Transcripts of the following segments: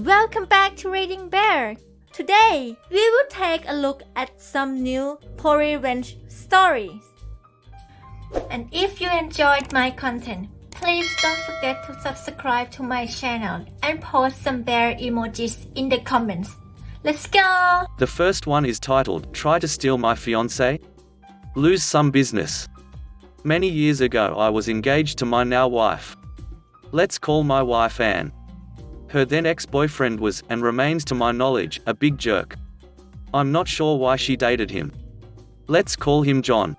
Welcome back to Reading Bear. Today, we will take a look at some new revenge stories. And if you enjoyed my content, please don't forget to subscribe to my channel and post some bear emojis in the comments. Let's go! The first one is titled, Try to Steal My Fiancé? Lose Some Business. Many years ago I was engaged to my now wife. Let's call my wife Anne. Her then ex-boyfriend was, and remains to my knowledge, a big jerk. I'm not sure why she dated him. Let's call him John.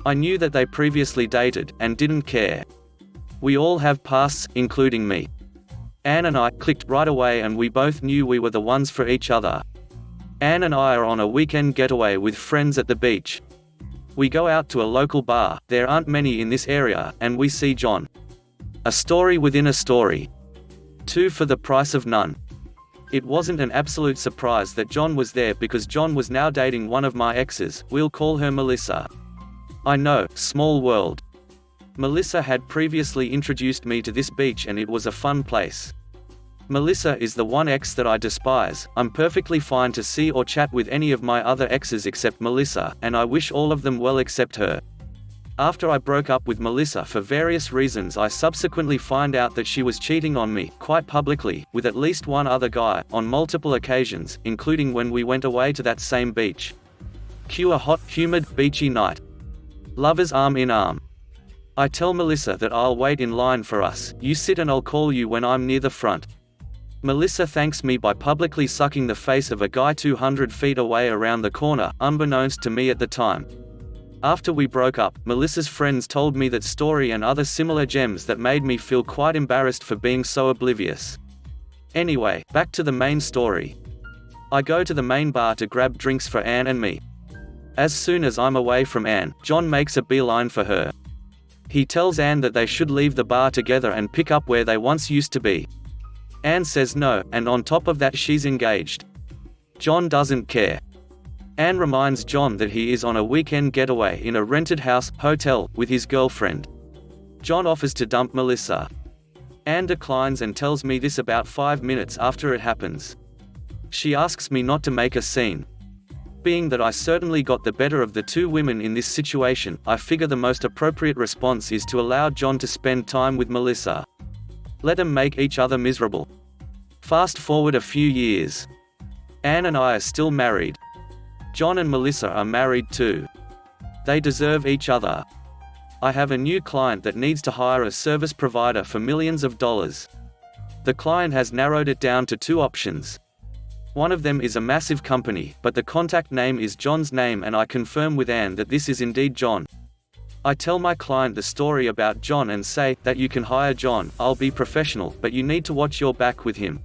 I knew that they previously dated, and didn't care. We all have pasts, including me. Anne and I clicked right away and we both knew we were the ones for each other. Anne and I are on a weekend getaway with friends at the beach. We go out to a local bar, there aren't many in this area, and we see John. A story within a story. 2 for the price of none. It wasn't an absolute surprise that John was there because John was now dating one of my exes, we'll call her Melissa. I know, small world. Melissa had previously introduced me to this beach and it was a fun place. Melissa is the one ex that I despise. I'm perfectly fine to see or chat with any of my other exes except Melissa, and I wish all of them well except her. After I broke up with Melissa for various reasons, I subsequently find out that she was cheating on me, quite publicly, with at least one other guy, on multiple occasions, including when we went away to that same beach. Cue a hot, humid, beachy night. Lovers arm in arm. I tell Melissa that I'll wait in line for us, you sit and I'll call you when I'm near the front. Melissa thanks me by publicly sucking the face of a guy 200 feet away around the corner, unbeknownst to me at the time. After we broke up, Melissa's friends told me that story and other similar gems that made me feel quite embarrassed for being so oblivious. Anyway, back to the main story. I go to the main bar to grab drinks for Anne and me. As soon as I'm away from Anne, John makes a beeline for her. He tells Anne that they should leave the bar together and pick up where they once used to be. Anne says no, and on top of that she's engaged. John doesn't care. Anne reminds John that he is on a weekend getaway in a rented house, hotel, with his girlfriend. John offers to dump Melissa. Anne declines and tells me this about 5 minutes after it happens. She asks me not to make a scene. Being that I certainly got the better of the two women in this situation, I figure the most appropriate response is to allow John to spend time with Melissa. Let them make each other miserable. Fast forward a few years. Anne and I are still married. John and Melissa are married too. They deserve each other. I have a new client that needs to hire a service provider for millions of dollars. The client has narrowed it down to 2 options. One of them is a massive company, but the contact name is John's name and I confirm with Anne that this is indeed John. I tell my client the story about John and say that you can hire John, I'll be professional, but you need to watch your back with him.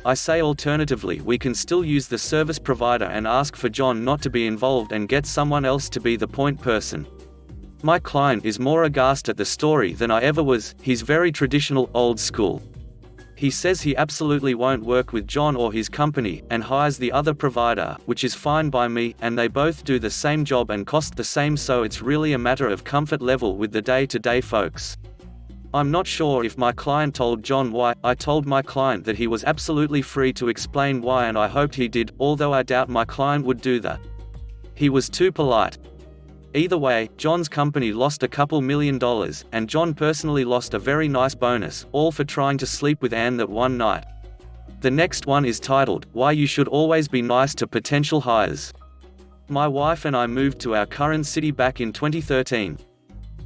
I say alternatively we can still use the service provider and ask for John not to be involved and get someone else to be the point person. My client is more aghast at the story than I ever was. He's very traditional, old school. He says he absolutely won't work with John or his company, and hires the other provider, which is fine by me, and they both do the same job and cost the same, so it's really a matter of comfort level with the day-to-day folks. I'm not sure if my client told John why. I told my client that he was absolutely free to explain why and I hoped he did, although I doubt my client would do that. He was too polite. Either way, John's company lost a couple $1 million, and John personally lost a very nice bonus, all for trying to sleep with Anne that one night. The next one is titled, Why You Should Always Be Nice to Potential Hires. My wife and I moved to our current city back in 2013.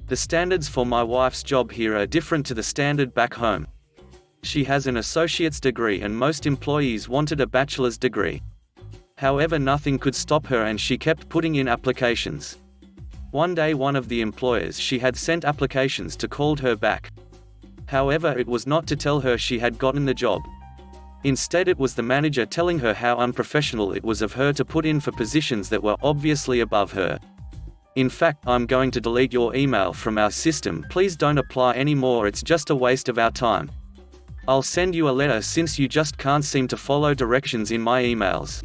The standards for my wife's job here are different to the standard back home. She has an associate's degree and most employees wanted a bachelor's degree. However, nothing could stop her and she kept putting in applications. One day one of the employers she had sent applications to called her back. However, it was not to tell her she had gotten the job. Instead, it was the manager telling her how unprofessional it was of her to put in for positions that were obviously above her. In fact, I'm going to delete your email from our system, please don't apply anymore, it's just a waste of our time. I'll send you a letter since you just can't seem to follow directions in my emails.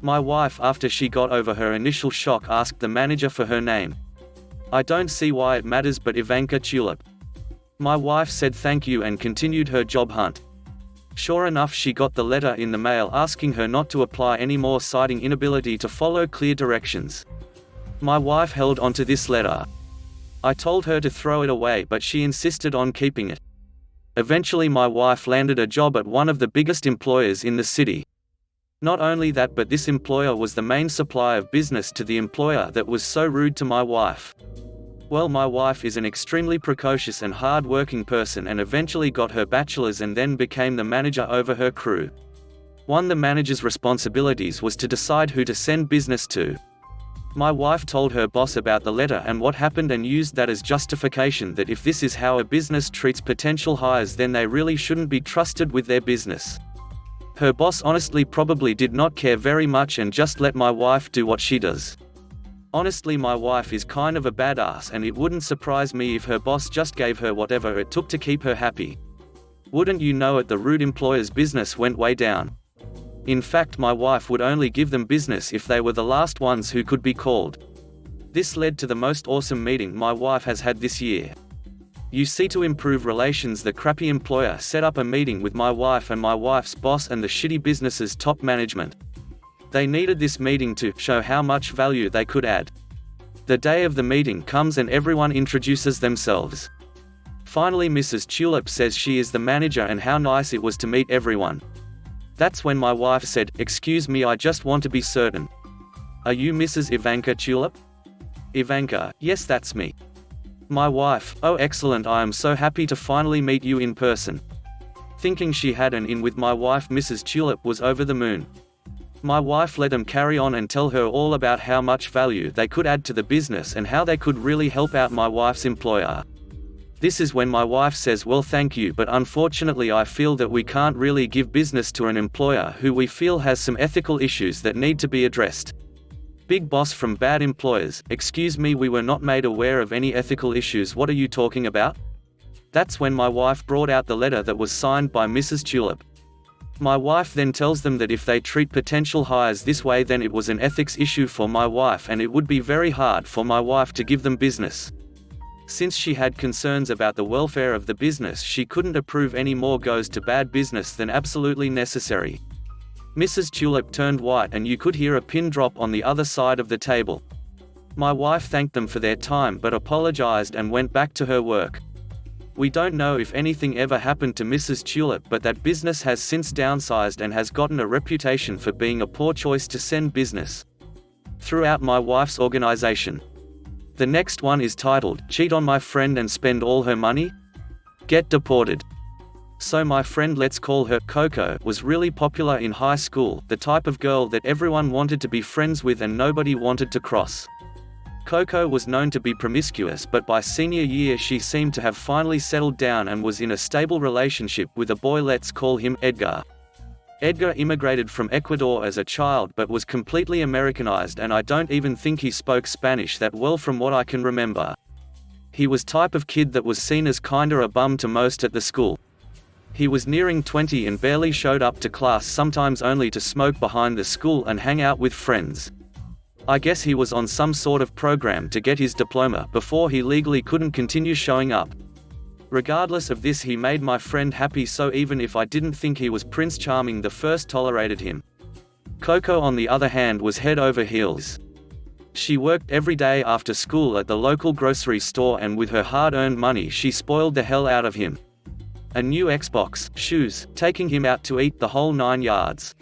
My wife, after she got over her initial shock, asked the manager for her name. I don't see why it matters, but Ivanka Tulip. My wife said thank you and continued her job hunt. Sure enough, she got the letter in the mail asking her not to apply anymore, citing inability to follow clear directions. My wife held onto this letter. I told her to throw it away, but she insisted on keeping it. Eventually my wife landed a job at one of the biggest employers in the city. Not only that, but this employer was the main supplier of business to the employer that was so rude to my wife. Well, my wife is an extremely precocious and hard-working person and eventually got her bachelor's and then became the manager over her crew. One of the manager's responsibilities was to decide who to send business to. My wife told her boss about the letter and what happened and used that as justification that if this is how a business treats potential hires, then they really shouldn't be trusted with their business. Her boss honestly probably did not care very much and just let my wife do what she does. Honestly, my wife is kind of a badass, and it wouldn't surprise me if her boss just gave her whatever it took to keep her happy. Wouldn't you know it, the rude employer's business went way down. In fact, my wife would only give them business if they were the last ones who could be called. This led to the most awesome meeting my wife has had this year. You see, to improve relations, the crappy employer set up a meeting with my wife and my wife's boss and the shitty business's top management. They needed this meeting to show how much value they could add. The day of the meeting comes and everyone introduces themselves. Finally, Mrs. Tulip says she is the manager and how nice it was to meet everyone. That's when my wife said, "Excuse me, I just want to be certain. Are you Mrs. Ivanka Tulip?" Ivanka: "Yes, that's me." My wife: "Oh, excellent, I am so happy to finally meet you in person." Thinking she had an in with my wife, Mrs. Tulip was over the moon. My wife let them carry on and tell her all about how much value they could add to the business and how they could really help out my wife's employer. This is when my wife says, "Well, thank you, but unfortunately I feel that we can't really give business to an employer who we feel has some ethical issues that need to be addressed." Big boss from bad employers: "Excuse me, we were not made aware of any ethical issues. What are you talking about?" That's when my wife brought out the letter that was signed by Mrs. Tulip. My wife then tells them that if they treat potential hires this way, then it was an ethics issue for my wife and it would be very hard for my wife to give them business. Since she had concerns about the welfare of the business, she couldn't approve any more goes to bad business than absolutely necessary. Mrs. Tulip turned white and you could hear a pin drop on the other side of the table. My wife thanked them for their time but apologized and went back to her work. We don't know if anything ever happened to Mrs. Tulip, but that business has since downsized and has gotten a reputation for being a poor choice to send business throughout my wife's organization. The next one is titled, "Cheat on my friend and spend all her money? Get deported." So my friend, let's call her Coco, was really popular in high school, the type of girl that everyone wanted to be friends with and nobody wanted to cross. Coco was known to be promiscuous, but by senior year she seemed to have finally settled down and was in a stable relationship with a boy, let's call him Edgar. Edgar immigrated from Ecuador as a child but was completely Americanized, and I don't even think he spoke Spanish that well from what I can remember. He was type of kid that was seen as kinda a bum to most at the school. He was nearing 20 and barely showed up to class, sometimes only to smoke behind the school and hang out with friends. I guess he was on some sort of program to get his diploma before he legally couldn't continue showing up. Regardless of this, he made my friend happy, so even if I didn't think he was Prince Charming, the first tolerated him. Coco, on the other hand, was head over heels. She worked every day after school at the local grocery store, and with her hard-earned money she spoiled the hell out of him. A new Xbox, shoes, taking him out to eat, the whole 9 yards.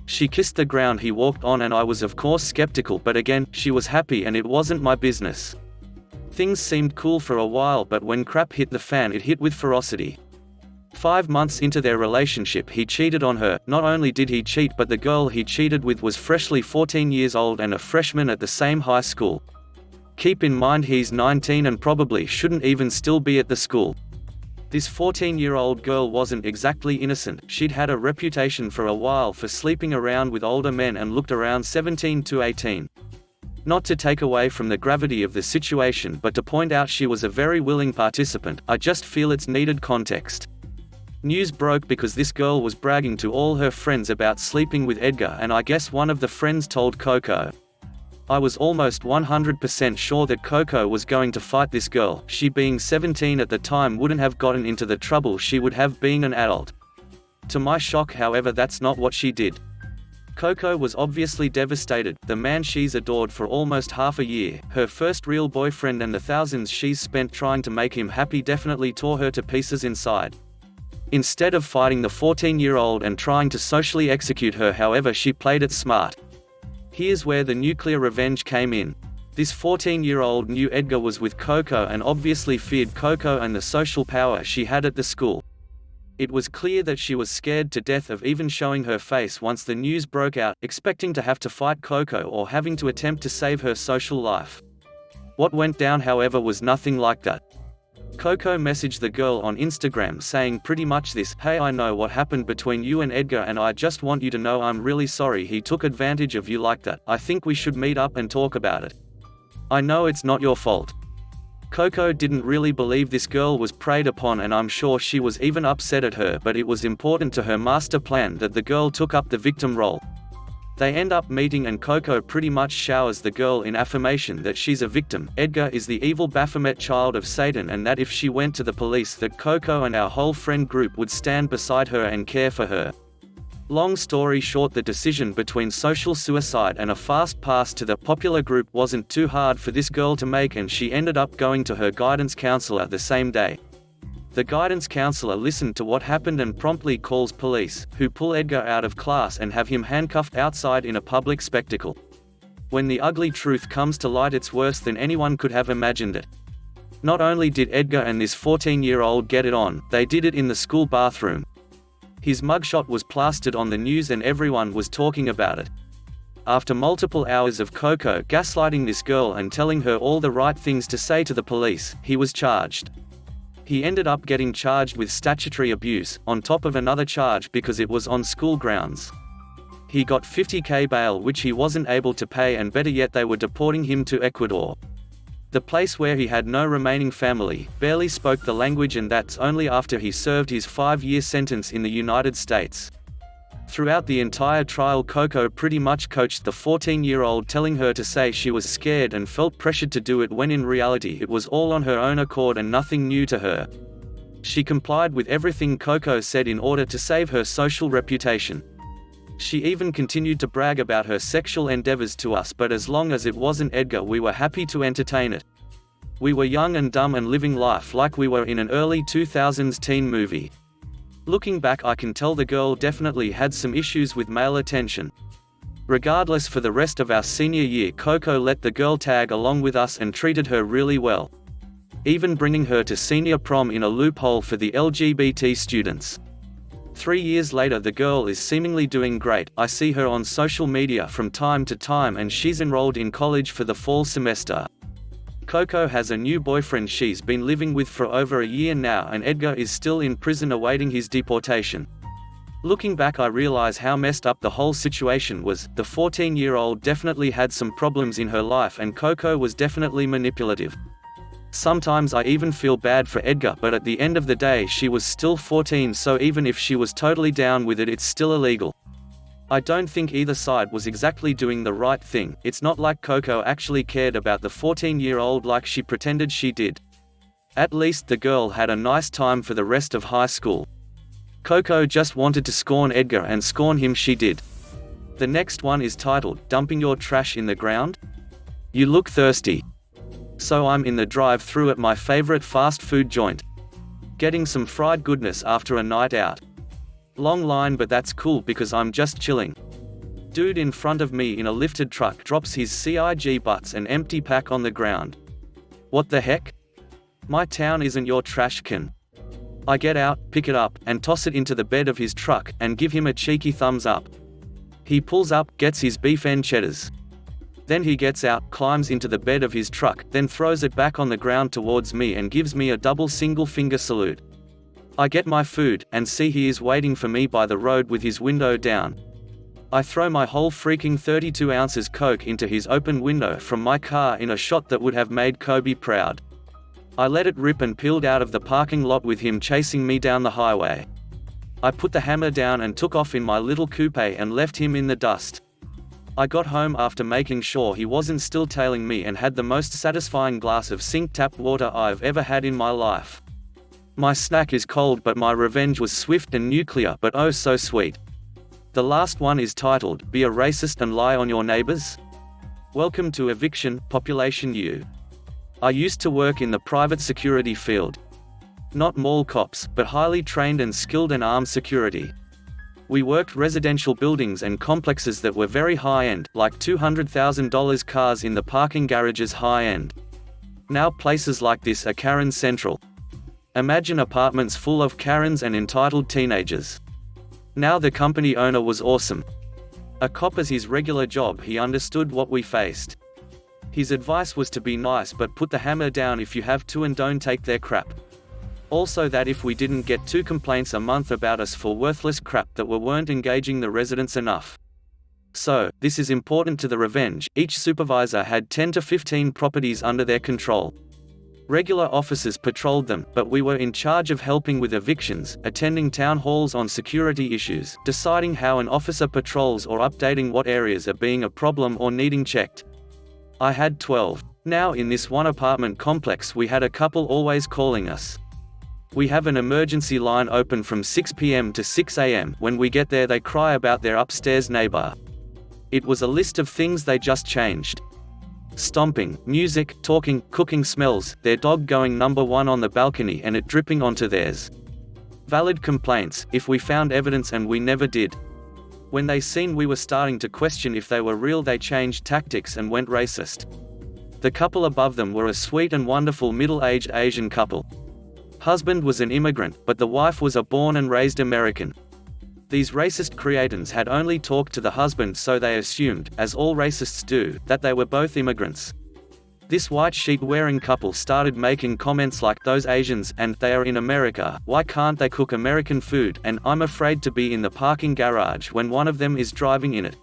She kissed the ground he walked on, and I was of course skeptical, but again, she was happy and it wasn't my business. Things seemed cool for a while, but when crap hit the fan, it hit with ferocity. 5 months into their relationship, he cheated on her. Not only did he cheat, but the girl he cheated with was freshly 14 years old and a freshman at the same high school. Keep in mind he's 19 and probably shouldn't even still be at the school. This 14-year-old girl wasn't exactly innocent. She'd had a reputation for a while for sleeping around with older men and looked around 17 to 18. Not to take away from the gravity of the situation, but to point out she was a very willing participant. I just feel it's needed context. News broke because this girl was bragging to all her friends about sleeping with Edgar, and I guess one of the friends told Coco. I was almost 100% sure that Coco was going to fight this girl. She, being 17 at the time, wouldn't have gotten into the trouble she would have being an adult. To my shock, however, that's not what she did. Coco was obviously devastated. The man she's adored for almost half a year, her first real boyfriend, and the thousands she's spent trying to make him happy definitely tore her to pieces inside. Instead of fighting the 14-year-old and trying to socially execute her, however, she played it smart. Here's where the nuclear revenge came in. This 14-year-old knew Edgar was with Coco and obviously feared Coco and the social power she had at the school. It was clear that she was scared to death of even showing her face once the news broke out, expecting to have to fight Coco or having to attempt to save her social life. What went down, however, was nothing like that. Coco messaged the girl on Instagram saying pretty much this: "Hey, I know what happened between you and Edgar, and I just want you to know I'm really sorry he took advantage of you like that. I think we should meet up and talk about it. I know it's not your fault." Coco didn't really believe this girl was preyed upon, and I'm sure she was even upset at her, but it was important to her master plan that the girl took up the victim role. They end up meeting and Coco pretty much showers the girl in affirmation that she's a victim. Edgar is the evil Baphomet child of Satan, and that if she went to the police that Coco and our whole friend group would stand beside her and care for her. Long story short, the decision between social suicide and a fast pass to the popular group wasn't too hard for this girl to make, and she ended up going to her guidance counselor the same day. The guidance counselor listened to what happened and promptly calls police, who pull Edgar out of class and have him handcuffed outside in a public spectacle. When the ugly truth comes to light, it's worse than anyone could have imagined it. Not only did Edgar and this 14-year-old get it on, they did it in the school bathroom. His mugshot was plastered on the news and everyone was talking about it. After multiple hours of Coco gaslighting this girl and telling her all the right things to say to the police, he was charged. He ended up getting charged with statutory abuse, on top of another charge because it was on school grounds. He got $50,000 bail, which he wasn't able to pay, and better yet, they were deporting him to Ecuador. The place where he had no remaining family, barely spoke the language, and that's only after he served his 5-year sentence in the United States. Throughout the entire trial, Coco pretty much coached the 14-year-old, telling her to say she was scared and felt pressured to do it, when in reality it was all on her own accord and nothing new to her. She complied with everything Coco said in order to save her social reputation. She even continued to brag about her sexual endeavors to us, but as long as it wasn't Edgar, we were happy to entertain it. We were young and dumb and living life like we were in an early 2000s teen movie. Looking back, I can tell the girl definitely had some issues with male attention. Regardless, for the rest of our senior year, Coco let the girl tag along with us and treated her really well, even bringing her to senior prom in a loophole for the LGBT students. 3 years later, the girl is seemingly doing great. I see her on social media from time to time, and she's enrolled in college for the fall semester. Coco has a new boyfriend she's been living with for over a year now, and Edgar is still in prison awaiting his deportation. Looking back, I realize how messed up the whole situation was. The 14-year-old definitely had some problems in her life, and Coco was definitely manipulative. Sometimes I even feel bad for Edgar, but at the end of the day, she was still 14, so even if she was totally down with it, it's still illegal. I don't think either side was exactly doing the right thing. It's not like Coco actually cared about the 14-year-old like she pretended she did. At least the girl had a nice time for the rest of high school. Coco just wanted to scorn Edgar, and scorn him she did. The next one is titled, "Dumping Your Trash in the Ground?" You look thirsty. So I'm in the drive-thru at my favorite fast food joint, getting some fried goodness after a night out. Long line, but that's cool because I'm just chilling. Dude in front of me in a lifted truck drops his CIG butts an empty pack on the ground. What the heck? My town isn't your trash can. I get out, pick it up, and toss it into the bed of his truck, and give him a cheeky thumbs up. He pulls up, gets his beef and cheddars. Then he gets out, climbs into the bed of his truck, then throws it back on the ground towards me and gives me a double single finger salute. I get my food, and see he is waiting for me by the road with his window down. I throw my whole freaking 32 ounces Coke into his open window from my car in a shot that would have made Kobe proud. I let it rip and peeled out of the parking lot with him chasing me down the highway. I put the hammer down and took off in my little coupe and left him in the dust. I got home after making sure he wasn't still tailing me, and had the most satisfying glass of sink tap water I've ever had in my life. My snack is cold, but my revenge was swift and nuclear, but oh so sweet. The last one is titled, Be a Racist and Lie on Your Neighbors? Welcome to Eviction, Population U. I used to work in the private security field. Not mall cops, but highly trained and skilled and armed security. We worked residential buildings and complexes that were very high-end, like $200,000 cars in the parking garages high-end. Now places like this are Karen Central. Imagine apartments full of Karens and entitled teenagers. Now the company owner was awesome. A cop as his regular job, he understood what we faced. His advice was to be nice but put the hammer down if you have to and don't take their crap. Also that if we didn't get 2 complaints a month about us for worthless crap that weren't engaging the residents enough. So, this is important to the revenge. Each supervisor had 10 to 15 properties under their control. Regular officers patrolled them, but we were in charge of helping with evictions, attending town halls on security issues, deciding how an officer patrols or updating what areas are being a problem or needing checked. I had 12. Now in this one apartment complex we had a couple always calling us. We have an emergency line open from 6 p.m. to 6 a.m. When we get there they cry about their upstairs neighbor. It was a list of things they just changed. Stomping, music, talking, cooking smells, their dog going number 1 on the balcony and it dripping onto theirs. Valid complaints, if we found evidence and we never did. When they seen we were starting to question if they were real they changed tactics and went racist. The couple above them were a sweet and wonderful middle-aged Asian couple. Husband was an immigrant, but the wife was a born and raised American. These racist creators had only talked to the husband so they assumed, as all racists do, that they were both immigrants. This white sheet-wearing couple started making comments like those Asians, and they are in America, why can't they cook American food, and I'm afraid to be in the parking garage when one of them is driving in it.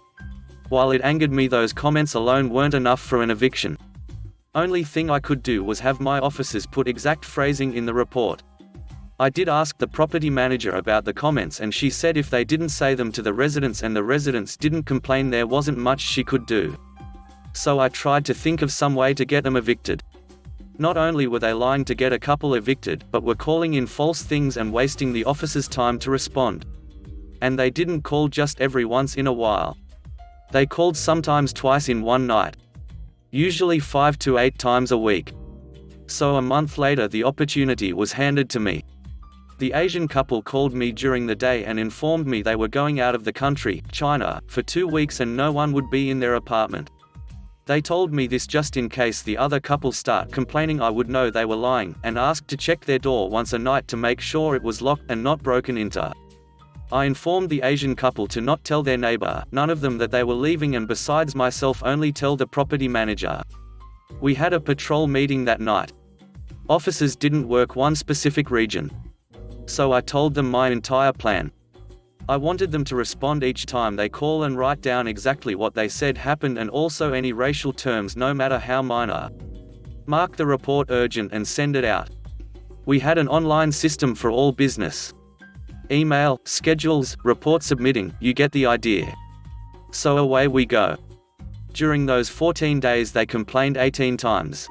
While it angered me those comments alone weren't enough for an eviction. Only thing I could do was have my officers put exact phrasing in the report. I did ask the property manager about the comments and she said if they didn't say them to the residents and the residents didn't complain there wasn't much she could do. So I tried to think of some way to get them evicted. Not only were they lying to get a couple evicted, but were calling in false things and wasting the officers' time to respond. And they didn't call just every once in a while. They called sometimes twice in one night. Usually 5 to 8 times a week. So a month later the opportunity was handed to me. The Asian couple called me during the day and informed me they were going out of the country, China, for 2 weeks and no one would be in their apartment. They told me this just in case the other couple start complaining I would know they were lying, and asked to check their door once a night to make sure it was locked and not broken into. I informed the Asian couple to not tell their neighbor, none of them, that they were leaving, and besides myself only tell the property manager. We had a patrol meeting that night. Officers didn't work one specific region. So I told them my entire plan. I wanted them to respond each time they call and write down exactly what they said happened and also any racial terms no matter how minor. Mark the report urgent and send it out. We had an online system for all business. Email, schedules, report submitting, you get the idea. So away we go. During those 14 days they complained 18 times.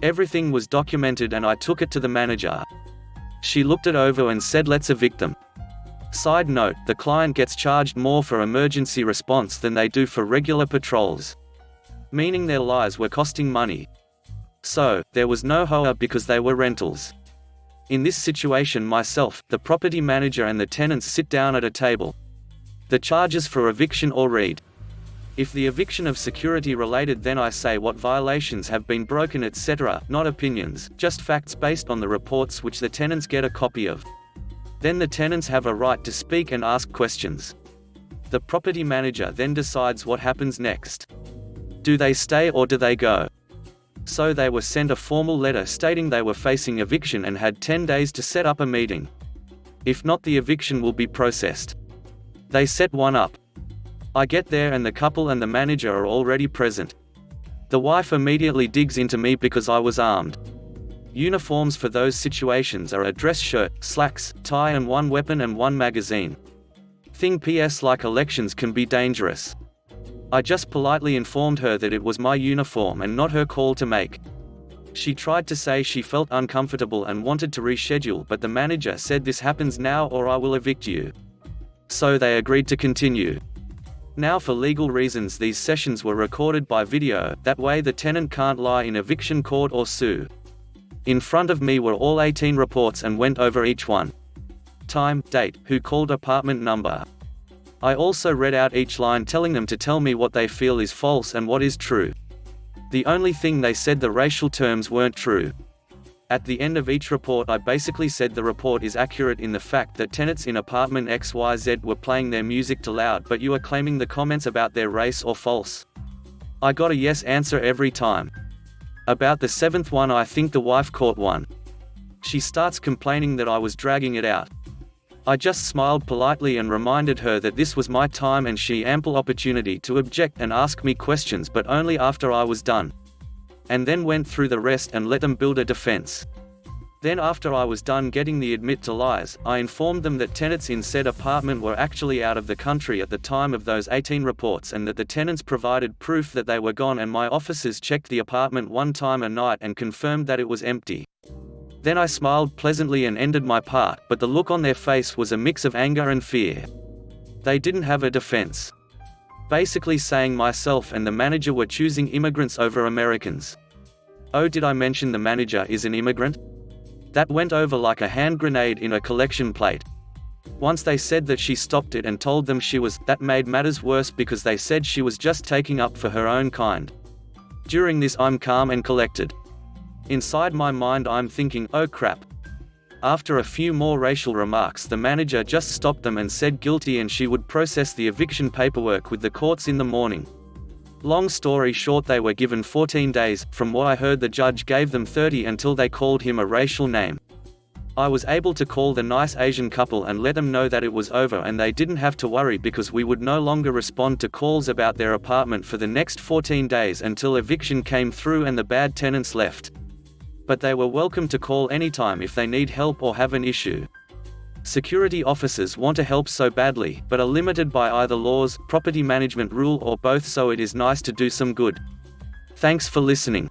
Everything was documented and I took it to the manager. She looked it over and said let's evict them. Side note, the client gets charged more for emergency response than they do for regular patrols. Meaning their lies were costing money. So, there was no HOA because they were rentals. In this situation myself, the property manager and the tenants sit down at a table. The charges for eviction or read. If the eviction of security related then I say what violations have been broken etc., not opinions, just facts based on the reports which the tenants get a copy of. Then the tenants have a right to speak and ask questions. The property manager then decides what happens next. Do they stay or do they go? So they were sent a formal letter stating they were facing eviction and had 10 days to set up a meeting. If not, the eviction will be processed. They set one up. I get there and the couple and the manager are already present. The wife immediately digs into me because I was armed. Uniforms for those situations are a dress shirt, slacks, tie and one weapon and one magazine. Thing PS like elections can be dangerous. I just politely informed her that it was my uniform and not her call to make. She tried to say she felt uncomfortable and wanted to reschedule, but the manager said this happens now or I will evict you. So they agreed to continue. Now for legal reasons these sessions were recorded by video, that way the tenant can't lie in eviction court or sue. In front of me were all 18 reports and went over each one. Time, date, who called, apartment number. I also read out each line telling them to tell me what they feel is false and what is true. The only thing they said the racial terms weren't true. At the end of each report I basically said the report is accurate in the fact that tenants in apartment XYZ were playing their music too loud, but you are claiming the comments about their race or false. I got a yes answer every time. About the 7th one I think the wife caught one. She starts complaining that I was dragging it out. I just smiled politely and reminded her that this was my time and she ample opportunity to object and ask me questions, but only after I was done. And then went through the rest and let them build a defense. Then after I was done getting the admit to lies, I informed them that tenants in said apartment were actually out of the country at the time of those 18 reports and that the tenants provided proof that they were gone, and my officers checked the apartment one time a night and confirmed that it was empty. Then I smiled pleasantly and ended my part, but the look on their face was a mix of anger and fear. They didn't have a defense. Basically saying myself and the manager were choosing immigrants over Americans. Oh, did I mention the manager is an immigrant? That went over like a hand grenade in a collection plate. Once they said that she stopped it and told them she was, that made matters worse because they said she was just taking up for her own kind. During this I'm calm and collected. Inside my mind I'm thinking, oh crap. After a few more racial remarks the manager just stopped them and said guilty, and she would process the eviction paperwork with the courts in the morning. Long story short, they were given 14 days, from what I heard the judge gave them 30 until they called him a racial name. I was able to call the nice Asian couple and let them know that it was over and they didn't have to worry because we would no longer respond to calls about their apartment for the next 14 days until eviction came through and the bad tenants left. But they were welcome to call anytime if they need help or have an issue. Security officers want to help so badly, but are limited by either laws, property management rule or both, so it is nice to do some good. Thanks for listening.